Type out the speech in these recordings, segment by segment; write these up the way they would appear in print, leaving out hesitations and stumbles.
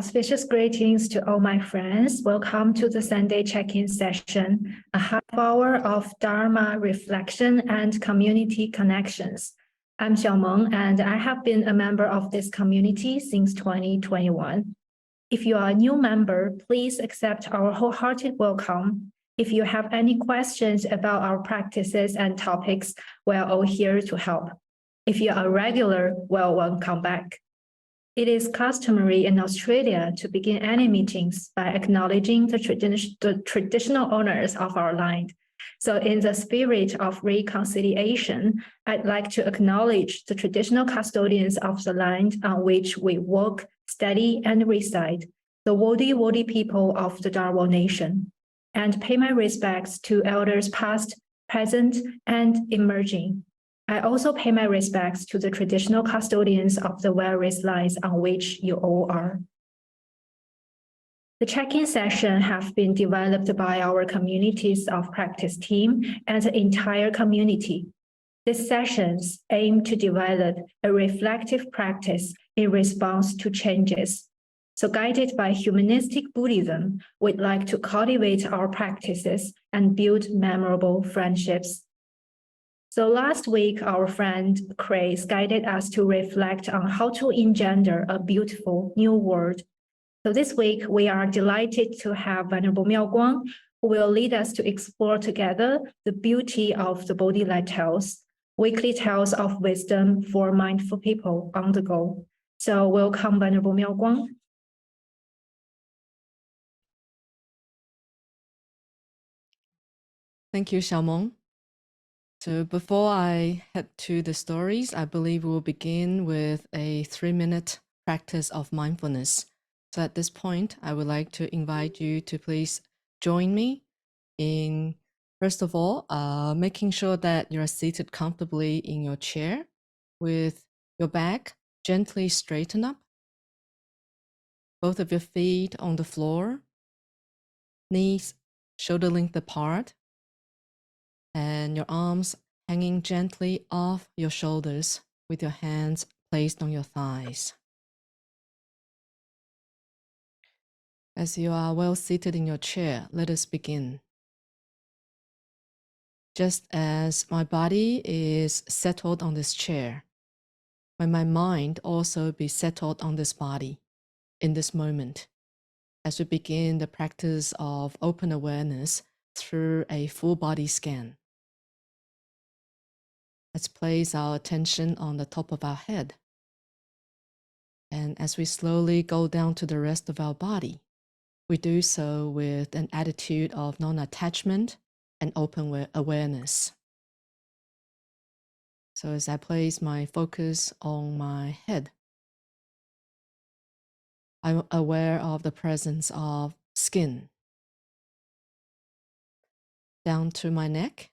Auspicious greetings to all my friends. Welcome to the Sunday check-in session, a half hour of Dharma reflection and community connections. I'm Xiaomeng, and I have been a member of this community since 2021. If you are a new member, please accept our wholehearted welcome. If you have any questions about our practices and topics, we're all here to help. If you are a regular, well, welcome back. It is customary in Australia to begin any meetings by acknowledging the traditional owners of our land. So in the spirit of reconciliation, I'd like to acknowledge the traditional custodians of the land on which we work, study, and reside, the Bodhi people of the Dharma nation, and pay my respects to elders past, present, and emerging. I also pay my respects to the traditional custodians of the various lands on which you all are. The check-in session have been developed by our communities of practice team and the entire community. These sessions aim to develop a reflective practice in response to changes. So guided by humanistic Buddhism, we'd like to cultivate our practices and build memorable friendships. So last week, our friend Chris guided us to reflect on how to engender a beautiful new world. So this week, we are delighted to have Venerable Guang, who will lead us to explore together the beauty of the Bodhi Light Tales, weekly tales of wisdom for mindful people on the go. So welcome, Venerable Guang. Thank you, Xiaomeng. So before I head to the stories, I believe we'll begin with a 3-minute practice of mindfulness. So at this point, I would like to invite you to please join me in, first of all, making sure that you're seated comfortably in your chair with your back gently straightened up, both of your feet on the floor, knees shoulder length apart, and your arms hanging gently off your shoulders with your hands placed on your thighs. As you are well seated in your chair, let us begin. Just as my body is settled on this chair, may my mind also be settled on this body in this moment as we begin the practice of open awareness through a full body scan. Let's place our attention on the top of our head. And as we slowly go down to the rest of our body, we do so with an attitude of non-attachment and open awareness. So as I place my focus on my head, I'm aware of the presence of skin. Down to my neck,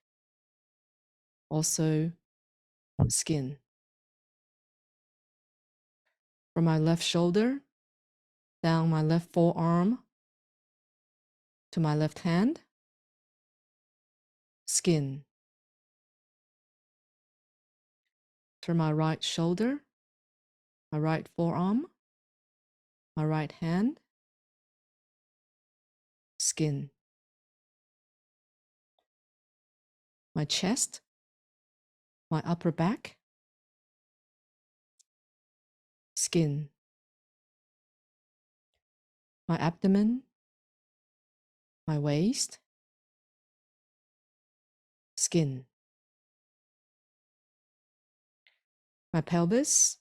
also skin. From my left shoulder, down my left forearm, to my left hand, skin. To my right shoulder, my right forearm, my right hand, skin. My chest, my upper back, skin. My abdomen, my waist, skin. My pelvis,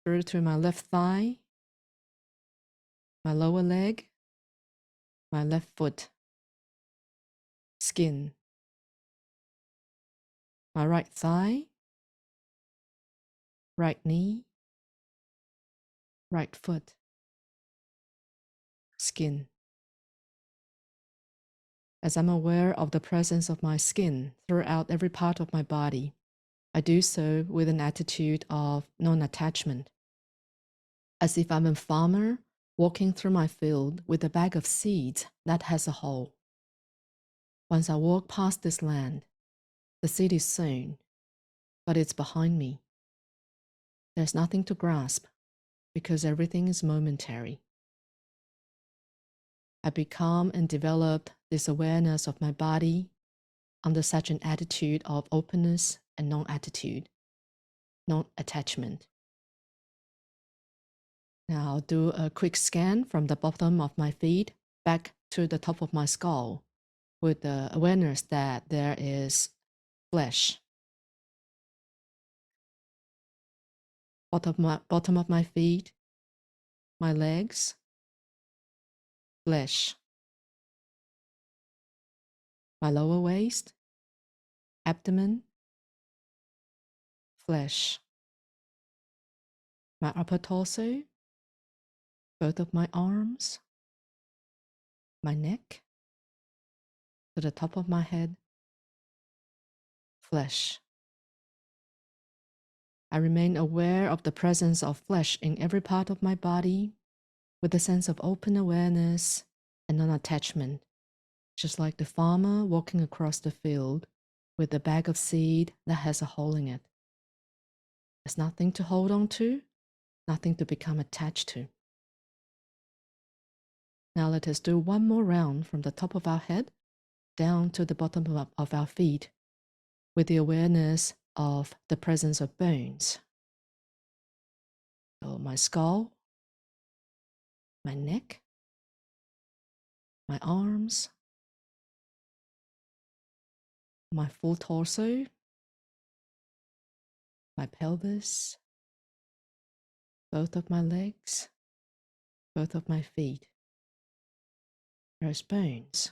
through to my left thigh, my lower leg, my left foot, skin. My right thigh, right knee, right foot, skin. As I'm aware of the presence of my skin throughout every part of my body, I do so with an attitude of non-attachment, as if I'm a farmer walking through my field with a bag of seeds that has a hole. Once I walk past this land, the seed is sown, but it's behind me. There's nothing to grasp because everything is momentary. I become and develop this awareness of my body under such an attitude of openness and non-attitude, non-attachment. Now I'll do a quick scan from the bottom of my feet back to the top of my skull with the awareness that there is flesh. Bottom of my feet, my legs, flesh. My lower waist, abdomen, flesh. My upper torso, both of my arms, my neck, to the top of my head, flesh. I remain aware of the presence of flesh in every part of my body with a sense of open awareness and non-attachment, just like the farmer walking across the field with a bag of seed that has a hole in it. There's nothing to hold on to, nothing to become attached to. Now let us do one more round from the top of our head down to the bottom of our feet with the awareness of the presence of bones. So my skull, my neck, my arms, my full torso, my pelvis, both of my legs, both of my feet. There's bones.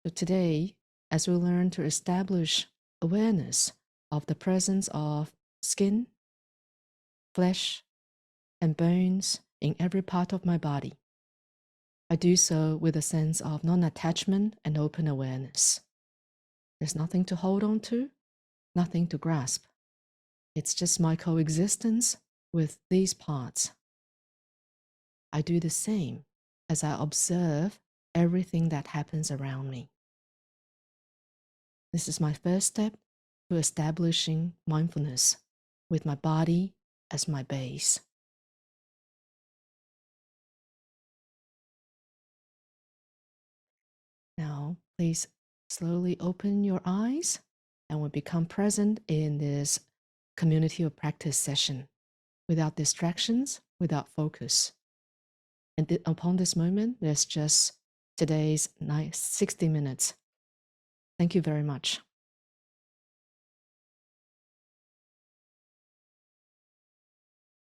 So today, as we learn to establish awareness of the presence of skin, flesh, and bones in every part of my body, I do so with a sense of non-attachment and open awareness. There's nothing to hold on to, nothing to grasp. It's just my coexistence with these parts. I do the same as I observe everything that happens around me. This is my first step to establishing mindfulness with my body as my base. Now, please slowly open your eyes and we'll become present in this community of practice session without distractions, without focus. And upon this moment, there's just today's 60 minutes. Thank you very much.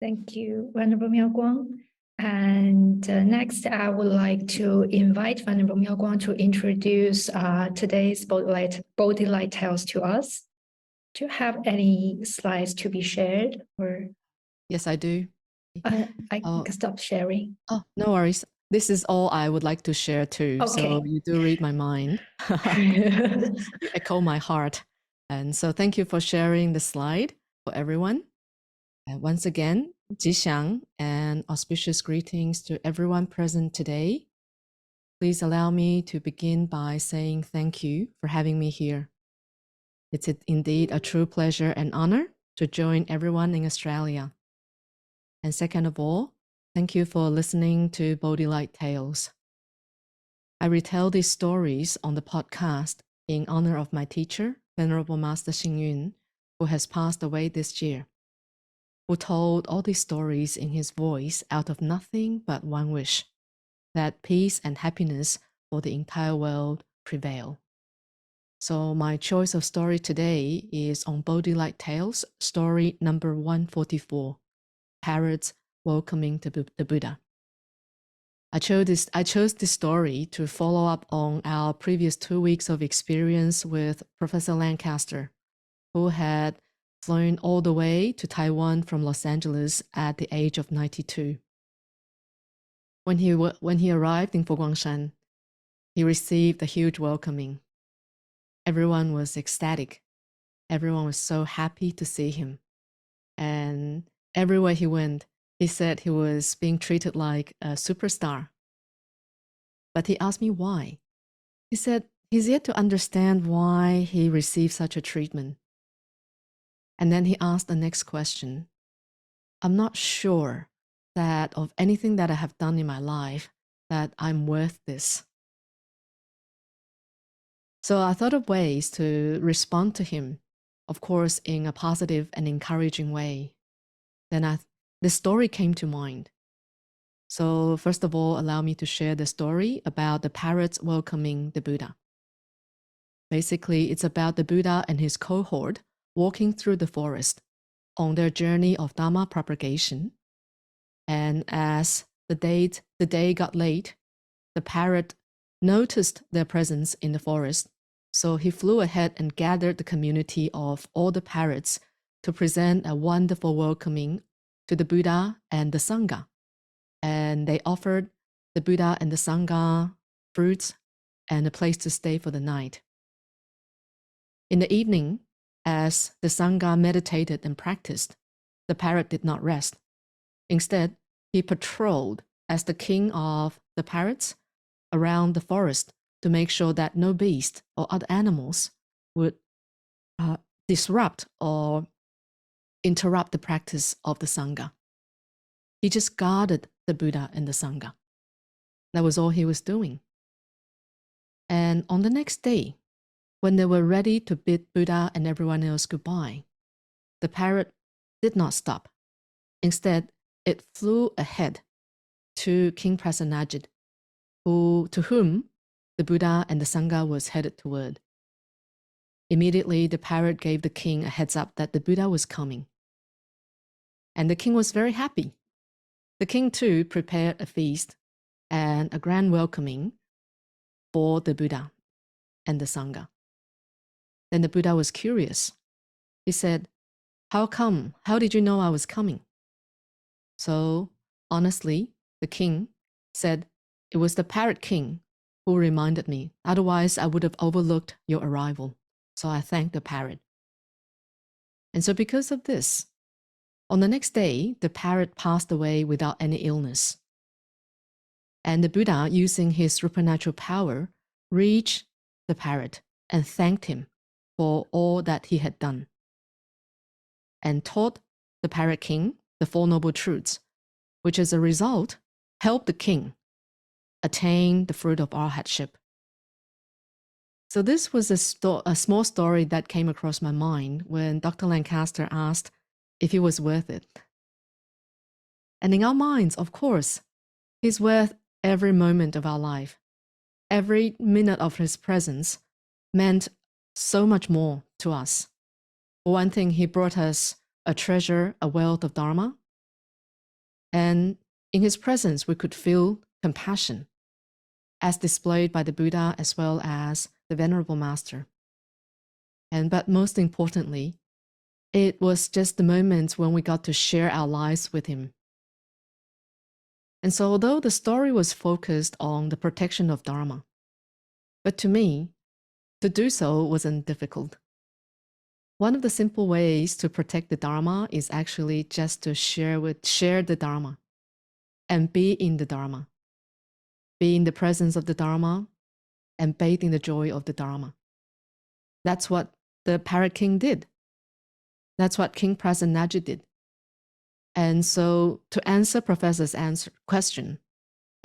Thank you, Venerable Miao Guang. And next, I would like to invite Venerable Miao Guang to introduce today's Bodhi Light Tales to us. Do you have any slides to be shared? Or Yes, I do. I can stop sharing. Oh, no worries. This is all I would like to share too. Okay. So you do read my mind. You echo my heart. And so thank you for sharing the slide for everyone. And once again, Jixiang and auspicious greetings to everyone present today. Please allow me to begin by saying thank you for having me here. It's indeed a true pleasure and honor to join everyone in Australia. And second of all, thank you for listening to Bodhi Light Tales. I retell these stories on the podcast in honor of my teacher, Venerable Master Xing Yun, who has passed away this year, who told all these stories in his voice out of nothing but one wish, that peace and happiness for the entire world prevail. So my choice of story today is on Bodhi Light Tales, story number 144, Parrots Welcoming the Buddha. I chose this story to follow up on our previous 2 weeks of experience with Professor Lancaster, who had flown all the way to Taiwan from Los Angeles at the age of 92. When he arrived in Foguangshan, he received a huge welcoming. Everyone was ecstatic. Everyone was so happy to see him. And everywhere he went, he said he was being treated like a superstar. But he asked me why. He said he's yet to understand why he received such a treatment. And then he asked the next question. I'm not sure that of anything that I have done in my life, that I'm worth this. So I thought of ways to respond to him, of course, in a positive and encouraging way. Then this story came to mind. So first of all, allow me to share the story about the parrots welcoming the Buddha. Basically, it's about the Buddha and his cohort walking through the forest on their journey of Dharma propagation. And as the day got late, the parrot noticed their presence in the forest. So he flew ahead and gathered the community of all the parrots to present a wonderful welcoming to the Buddha and the Sangha. And they offered the Buddha and the Sangha fruits and a place to stay for the night. In the evening, as the Sangha meditated and practiced, the parrot did not rest. Instead, he patrolled as the king of the parrots around the forest to make sure that no beast or other animals would disrupt or interrupt the practice of the Sangha. He just guarded the Buddha and the Sangha. That was all he was doing. And on the next day, when they were ready to bid Buddha and everyone else goodbye, the parrot did not stop. Instead, it flew ahead to King Prasanajit, to whom the Buddha and the Sangha was headed toward. Immediately, the parrot gave the king a heads up that the Buddha was coming. And the king was very happy. The king too prepared a feast and a grand welcoming for the Buddha and the Sangha. Then the Buddha was curious. He said, "How come? How did you know I was coming?" So, honestly, the king said, "It was the parrot king who reminded me. Otherwise, I would have overlooked your arrival. So I thanked the parrot." And so because of this, on the next day, the parrot passed away without any illness. And the Buddha, using his supernatural power, reached the parrot and thanked him for all that he had done, and taught the parrot king the Four Noble Truths, which as a result helped the king attain the fruit of arhatship. So this was a small story that came across my mind when Dr. Lancaster asked if he was worth it. And in our minds, of course, he's worth every moment of our life. Every minute of his presence meant so much more to us. For one thing, he brought us a treasure, a wealth of Dharma. And in his presence, we could feel compassion, as displayed by the Buddha as well as the Venerable Master. But most importantly, it was just the moments when we got to share our lives with him. And so although the story was focused on the protection of Dharma, but to me, to do so wasn't difficult. One of the simple ways to protect the Dharma is actually just to share the Dharma and be in the Dharma. Be in the presence of the Dharma and bathe in the joy of the Dharma. That's what the Parrot King did. That's what King Prasanajit did. And so to answer Professor's question,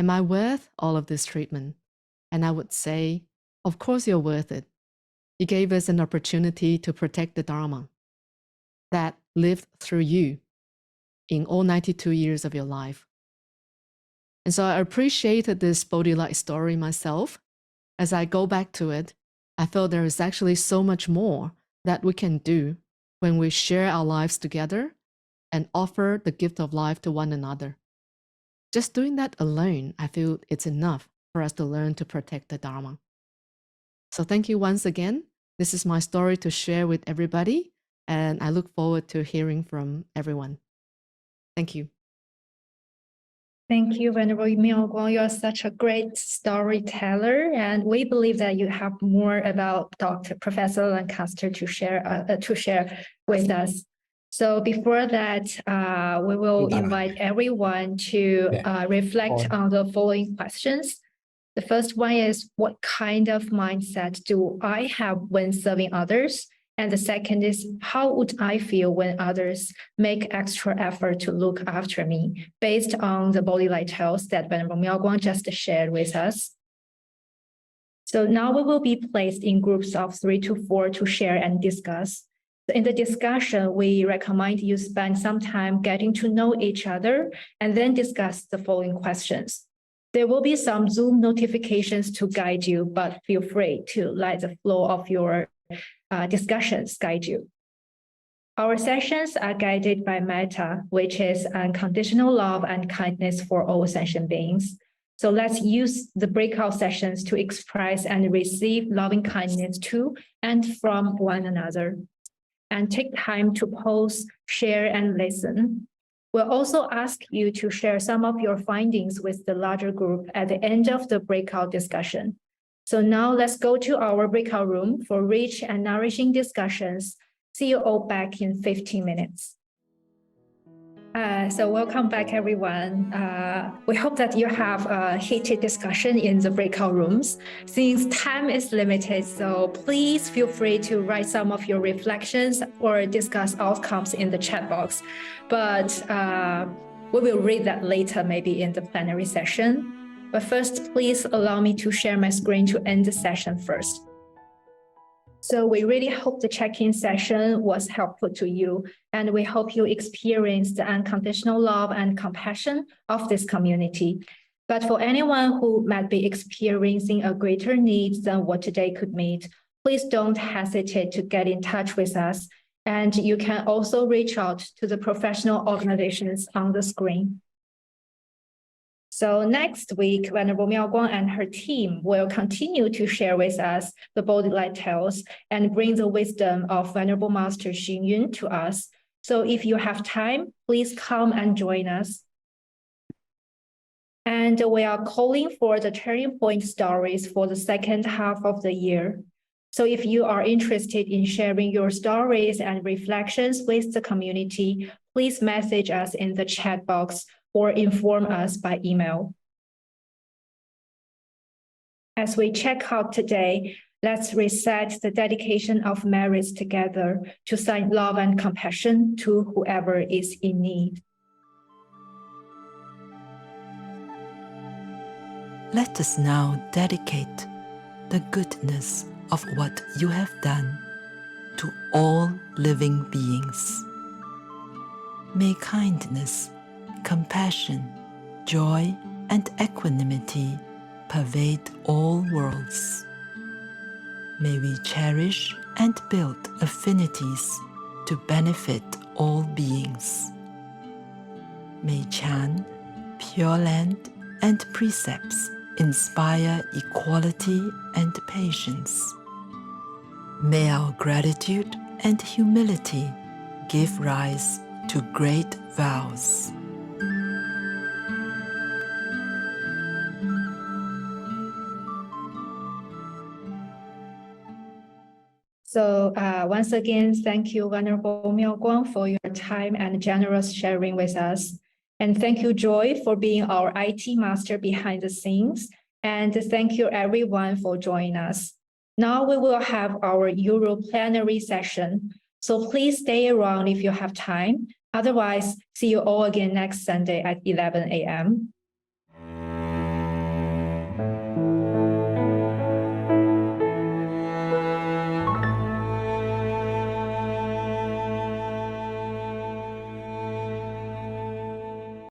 am I worth all of this treatment? And I would say, of course you're worth it. You gave us an opportunity to protect the Dharma that lived through you in all 92 years of your life. And so I appreciated this Bodhi Light story myself. As I go back to it, I felt there is actually so much more that we can do when we share our lives together and offer the gift of life to one another. Just doing that alone, I feel it's enough for us to learn to protect the Dharma. So thank you once again. This is my story to share with everybody, and I look forward to hearing from everyone. Thank you. Thank you, Venerable Guang. You are such a great storyteller, and we believe that you have more about Professor Lancaster to share with us. So before that, we will invite everyone to reflect on the following questions. The first one is, what kind of mindset do I have when serving others? And the second is, how would I feel when others make extra effort to look after me, based on the Bodhi Light Tales that Venerable Miao Guang just shared with us. So now we will be placed in groups of 3 to 4 to share and discuss. In the discussion, we recommend you spend some time getting to know each other and then discuss the following questions. There will be some Zoom notifications to guide you, but feel free to let the flow of your discussions guide you. Our sessions are guided by metta, which is unconditional love and kindness for all sentient beings. So let's use the breakout sessions to express and receive loving kindness to and from one another. And take time to pause, share, and listen. We'll also ask you to share some of your findings with the larger group at the end of the breakout discussion. So now let's go to our breakout room for rich and nourishing discussions. See you all back in 15 minutes. So welcome back, everyone. We hope that you have a heated discussion in the breakout rooms. Since time is limited, so please feel free to write some of your reflections or discuss outcomes in the chat box. But we will read that later, maybe in the plenary session. But first, please allow me to share my screen to end the session first. So we really hope the check-in session was helpful to you, and we hope you experienced the unconditional love and compassion of this community. But for anyone who might be experiencing a greater need than what today could meet, please don't hesitate to get in touch with us. And you can also reach out to the professional organizations on the screen. So next week, Venerable Miao Guang and her team will continue to share with us the Bodhi Light Tales and bring the wisdom of Venerable Master Xun Yun to us. So if you have time, please come and join us. And we are calling for the turning point stories for the second half of the year. So if you are interested in sharing your stories and reflections with the community, please message us in the chat box or inform us by email. As we check out today, let's reset the dedication of merits together to send love and compassion to whoever is in need. Let us now dedicate the goodness of what you have done to all living beings. May kindness, compassion, joy, and equanimity pervade all worlds. May we cherish and build affinities to benefit all beings. May Chan, Pure Land, and precepts inspire equality and patience. May our gratitude and humility give rise to great vows. So once again, thank you, Venerable Miao Guang, for your time and generous sharing with us. And thank you, Joy, for being our IT master behind the scenes. And thank you, everyone, for joining us. Now we will have our Euro plenary session. So please stay around if you have time. Otherwise, see you all again next Sunday at 11 a.m.